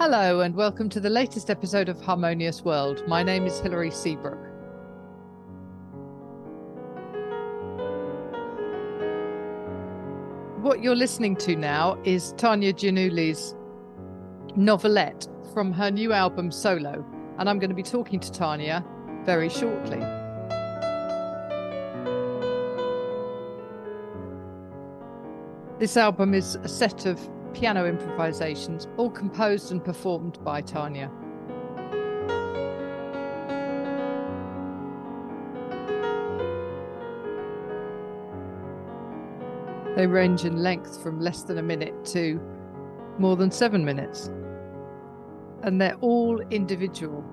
Hello and welcome to the latest episode of Harmonious World. My name is Hilary Seabrook. What you're listening to now is Tania Giannouli's novelette from her new album Solo, and I'm going to be talking to Tania very shortly. This album is a set of piano improvisations, all composed and performed by Tania. They range in length from less than a minute to more than 7 minutes. And they're all individual.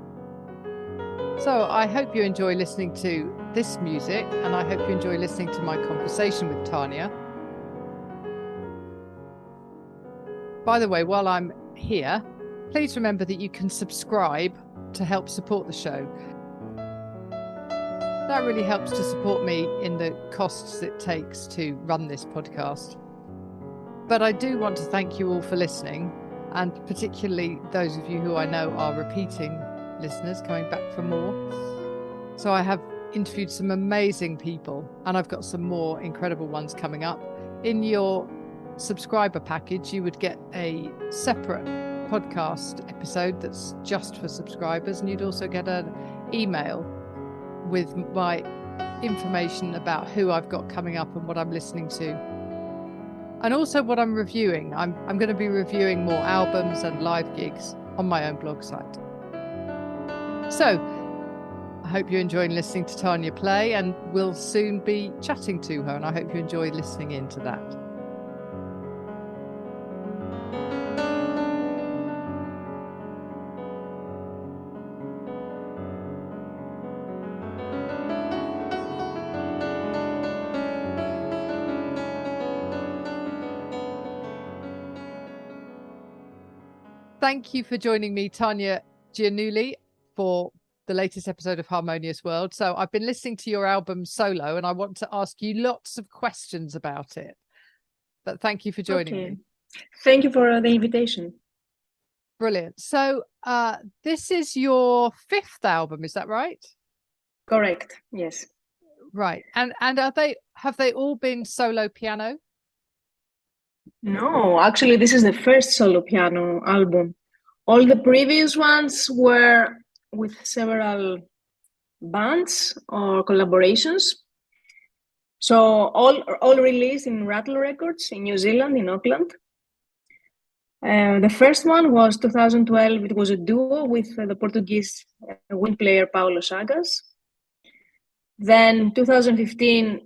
So I hope you enjoy listening to this music, and I hope you enjoy listening to my conversation with Tania. By the way, while I'm here, please remember that you can subscribe to help support the show. That really helps to support me in the costs it takes to run this podcast. But I do want to thank you all for listening, and particularly those of you who I know are repeating listeners coming back for more. So I have interviewed some amazing people, and I've got some more incredible ones coming up. In your subscriber package, you would get a separate podcast episode that's just for subscribers, and you'd also get an email with my information about who I've got coming up and what I'm listening to, and also what I'm reviewing. I'm going to be reviewing more albums and live gigs on my own blog site. So I hope you're enjoying listening to Tania play, and we'll soon be chatting to her, and I hope you enjoy listening into that. Thank you for joining me, Tania Giannouli, for the latest episode of Harmonious World. So I've been listening to your album Solo, and I want to ask you lots of questions about it. But thank you for joining me. Thank you for the invitation. Brilliant. So this is your fifth album, is that right? Correct. Yes. Right. And have they all been solo piano? No, actually, this is the first solo piano album. All the previous ones were with several bands or collaborations. So all released in Rattle Records in New Zealand, in Auckland. The first one was 2012. It was a duo with the Portuguese wind player Paulo Chagas. Then 2015,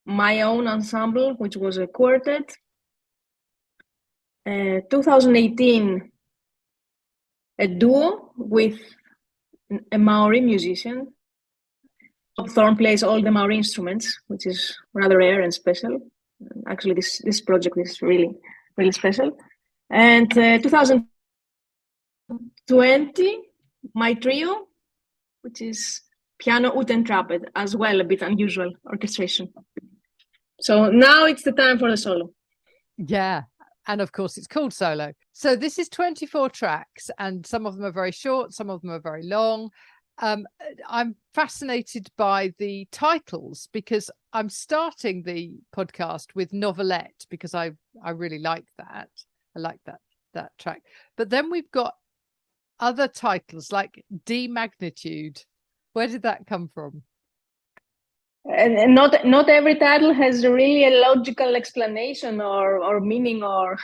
my own ensemble, which was a quartet. 2018, a duo with a Maori musician. Bob Thorne plays all the Maori instruments, which is rather rare and special. Actually, this project is really, really special. And 2020, my trio, which is piano, oud and trumpet, as well, a bit unusual orchestration. So now it's the time for the solo. Yeah. And of course, it's called Solo. So this is 24 tracks, and some of them are very short, some of them are very long. I'm fascinated by the titles, because I'm starting the podcast with novelette because I really like that. I like that track. But then we've got other titles like D Magnitude. Where did that come from? And not every title has really a logical explanation or meaning, or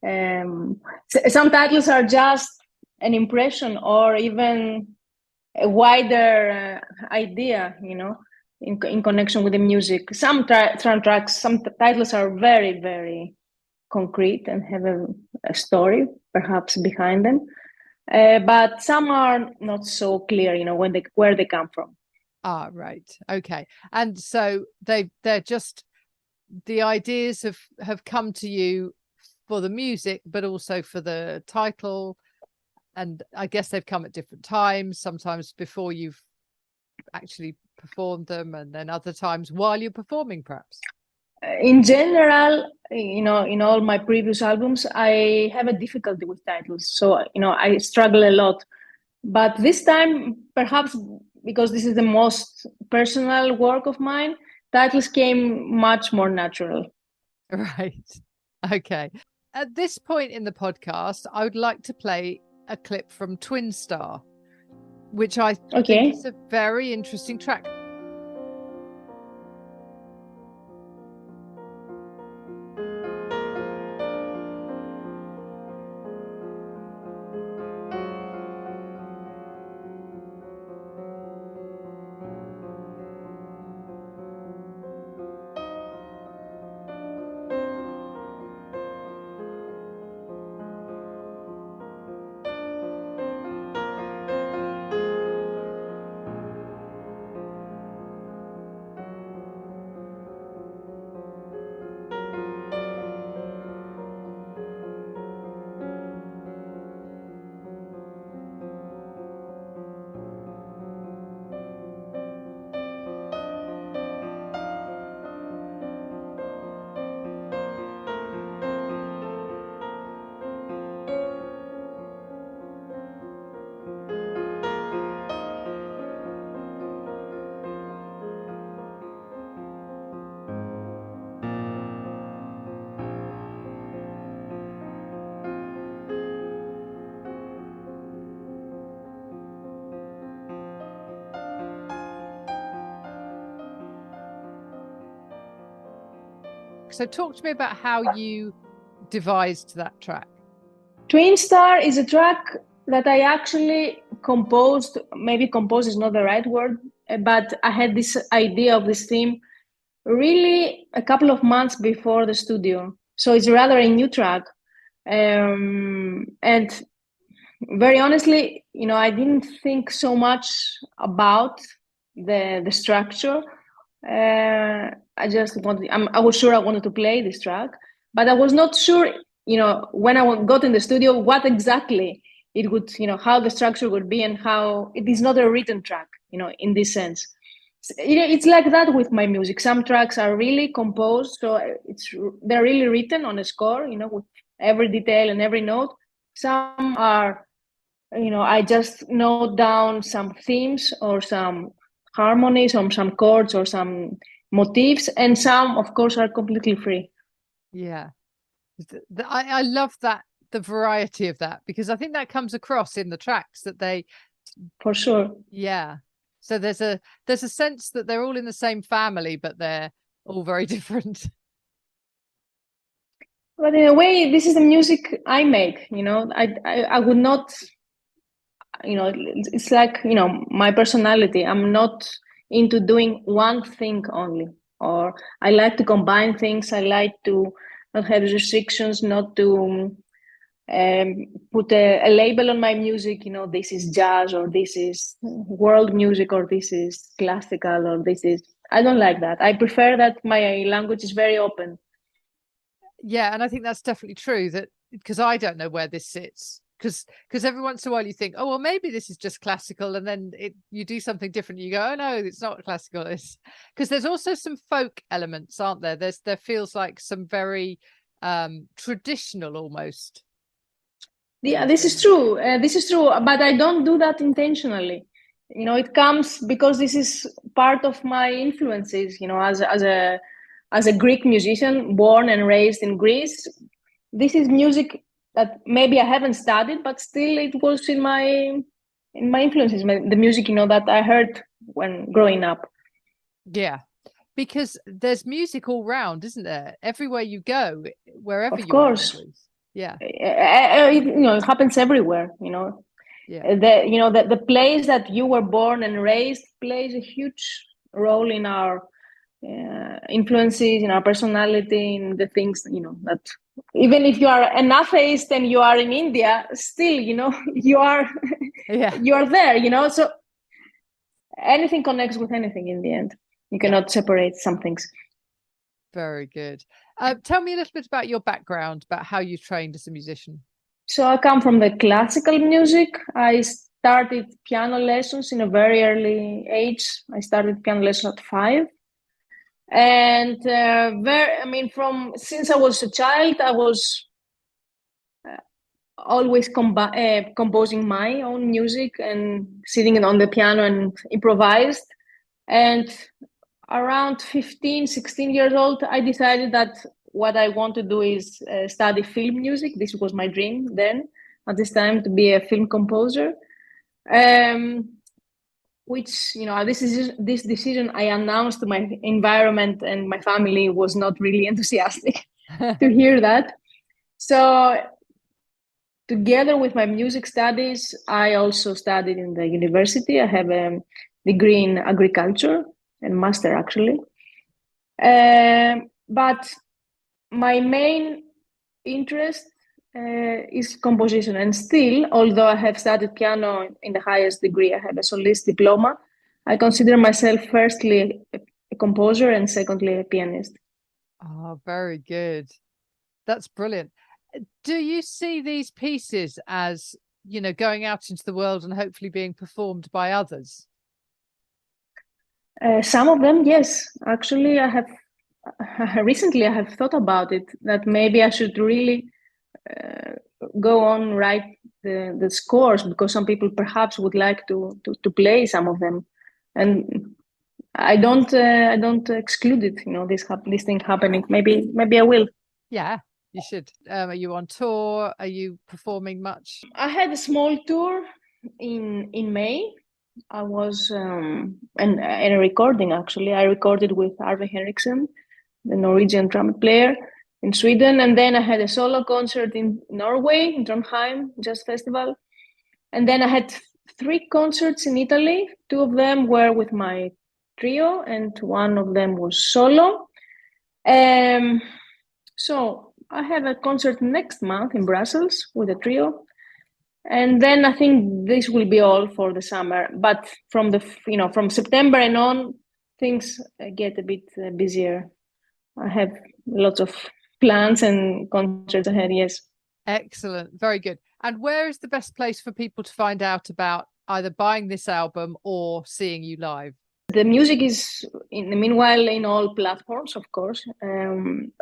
some titles are just an impression or even a wider idea, in connection with the music. Some tracks, some titles are very, very concrete and have a story perhaps behind them, but some are not so clear, where they come from. Ah, right. Okay. And so they're just, the ideas have come to you for the music, but also for the title. And I guess they've come at different times, sometimes before you've actually performed them, and then other times while you're performing, perhaps. In general, in all my previous albums, I have a difficulty with titles. So, I struggle a lot. But this time, perhaps because this is the most personal work of mine, titles came much more natural. Right. Okay. At this point in the podcast, I would like to play a clip from Twin Star, which I think is a very interesting track. So talk to me about how you devised that track. Twin Star is a track that I actually composed. Maybe compose is not the right word, but I had this idea of this theme really a couple of months before the studio. So it's rather a new track. And very honestly, I didn't think so much about the structure. I just wanted. I was sure I wanted to play this track, but I was not sure. When I got in the studio, what exactly it would, how the structure would be, and how it is not a written track. In this sense, it's like that with my music. Some tracks are really composed, so they're really written on a score. With every detail and every note. Some are, I just note down some themes or some harmonies or some chords or some motifs, and some, of course, are completely free. Yeah. I love that, the variety of that, because I think that comes across in the tracks that they... For sure. Yeah. So there's a sense that they're all in the same family, but they're all very different. But in a way, this is the music I make. I would not. It's like my personality. I'm not into doing one thing only, or I like to combine things. I like to not have restrictions, not to put a label on my music. This is jazz, or this is world music, or this is classical, or this is. I don't like that. I prefer that my language is very open. Yeah, and I think that's definitely true, that because I don't know where this sits, because every once in a while you think, oh well, maybe this is just classical, and then you do something different, you go, oh no, it's not classical. It's because there's also some folk elements, aren't there? There feels like some very traditional almost. Yeah, this is true. But I don't do that intentionally. It comes because this is part of my influences. As a Greek musician, born and raised in Greece, this is music that maybe I haven't studied, but still it was in my influences. The music, that I heard when growing up. Yeah, because there's music all round, isn't there? Everywhere you go, wherever Of you course. are. Yeah. It happens everywhere. Yeah. The place that you were born and raised plays a huge role in our influences, in our personality, in the things, that even if you are an atheist and you are in India, still, you are, you are there, so anything connects with anything in the end. You cannot separate some things. Very good. Tell me a little bit about your background, about how you trained as a musician. So I come from the classical music. I started piano lessons in a very early age. I started piano lessons at 5. And from since I was a child, I was always composing my own music and sitting on the piano and improvised. And around 15, 16 years old, I decided that what I want to do is study film music. This was my dream then, at this time, to be a film composer. Which, this decision I announced to my environment, and my family was not really enthusiastic to hear that. So together with my music studies, I also studied in the university. I have a degree in agriculture and master actually. But my main interest is composition. And still, although I have studied piano in the highest degree, I have a solist diploma, I consider myself firstly a composer and secondly a pianist. Oh, very good. That's brilliant. Do you see these pieces as, going out into the world and hopefully being performed by others? Some of them, yes. Actually, recently I have thought about it, that maybe I should really go on write the scores, because some people perhaps would like to play some of them, and I don't exclude it. This thing happening. Maybe I will. Yeah, you should. Are you on tour? Are you performing much? I had a small tour in May. I was and a recording actually. I recorded with Arve Henriksen, the Norwegian trumpet player, in Sweden, and then I had a solo concert in Norway, in Trondheim Jazz Festival, and then I had 3 concerts in Italy. 2 of them were with my trio, and 1 of them was solo. So I have a concert next month in Brussels with a trio, and then I think this will be all for the summer. But from from September and on, things get a bit busier. I have lots of plans and concerts ahead. Yes. Excellent. Very good. And where is the best place for people to find out about either buying this album or seeing you live? The music is, in the meanwhile, in all platforms, of course.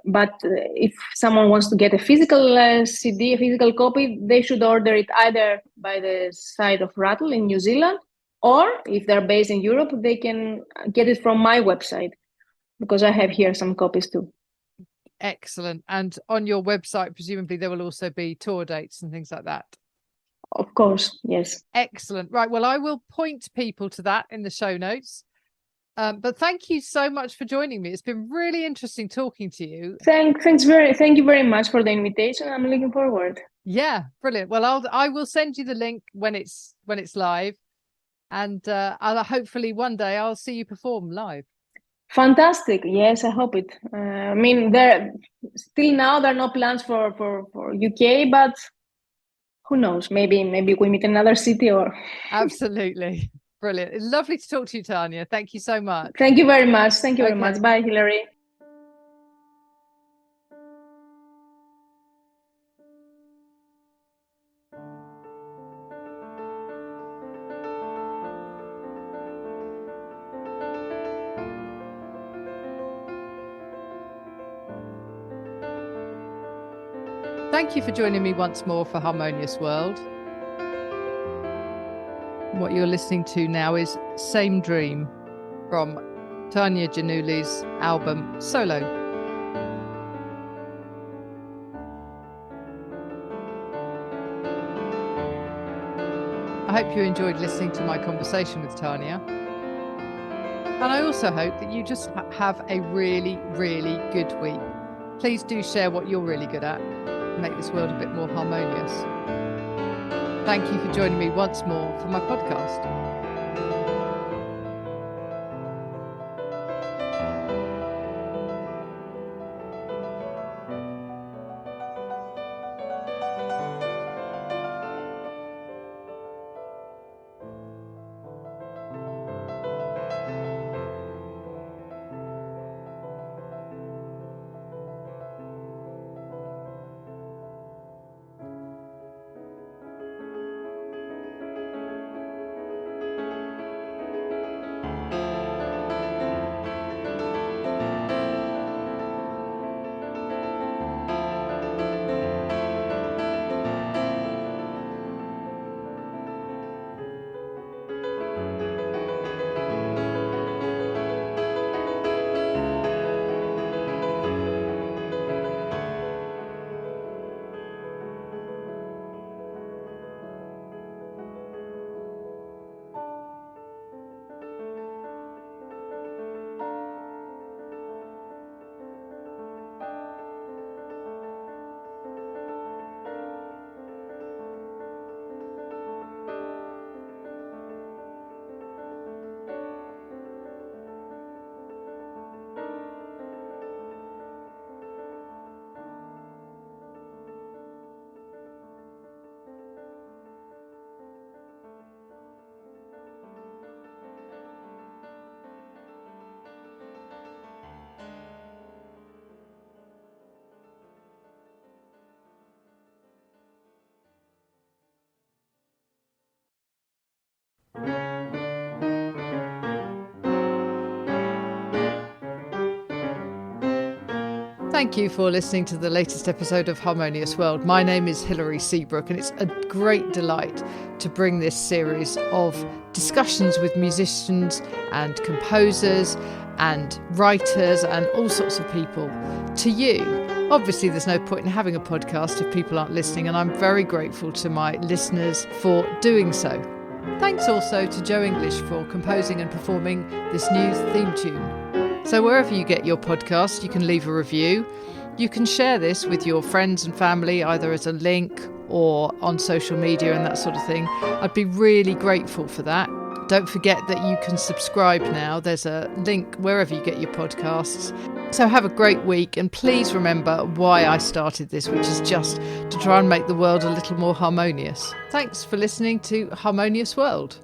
But if someone wants to get a physical CD, a physical copy, they should order it either by the side of Rattle in New Zealand, or if they're based in Europe, they can get it from my website, because I have here some copies too. Excellent. And on your website, presumably there will also be tour dates and things like that. Of course, yes. Excellent. Right. Well, I will point people to that in the show notes. But thank you so much for joining me. It's been really interesting talking to you. Thank you very much for the invitation. I'm looking forward. Yeah, brilliant. Well, I will send you the link when it's live, and I'll hopefully one day I'll see you perform live. Fantastic. Yes, I hope it. There are no plans for UK, but who knows? Maybe we meet in another city or. Absolutely. Brilliant. It's lovely to talk to you, Tania. Thank you so much. Thank you very much. Thank you very much. Bye, Hilary. Thank you for joining me once more for Harmonious World. What you're listening to now is Same Dream from Tania Giannouli's album Solo. I hope you enjoyed listening to my conversation with Tania. And I also hope that you just have a really, really good week. Please do share what you're really good at. Make this world a bit more harmonious. Thank you for joining me once more for my podcast. Thank you for listening to the latest episode of Harmonious World. My name is Hilary Seabrook, and it's a great delight to bring this series of discussions with musicians and composers and writers and all sorts of people to you. Obviously, there's no point in having a podcast if people aren't listening, and I'm very grateful to my listeners for doing so. Thanks also to Joe English for composing and performing this new theme tune. So wherever you get your podcast, you can leave a review. You can share this with your friends and family, either as a link or on social media and that sort of thing. I'd be really grateful for that. Don't forget that you can subscribe now. There's a link wherever you get your podcasts. So have a great week, and please remember why I started this, which is just to try and make the world a little more harmonious. Thanks for listening to Harmonious World.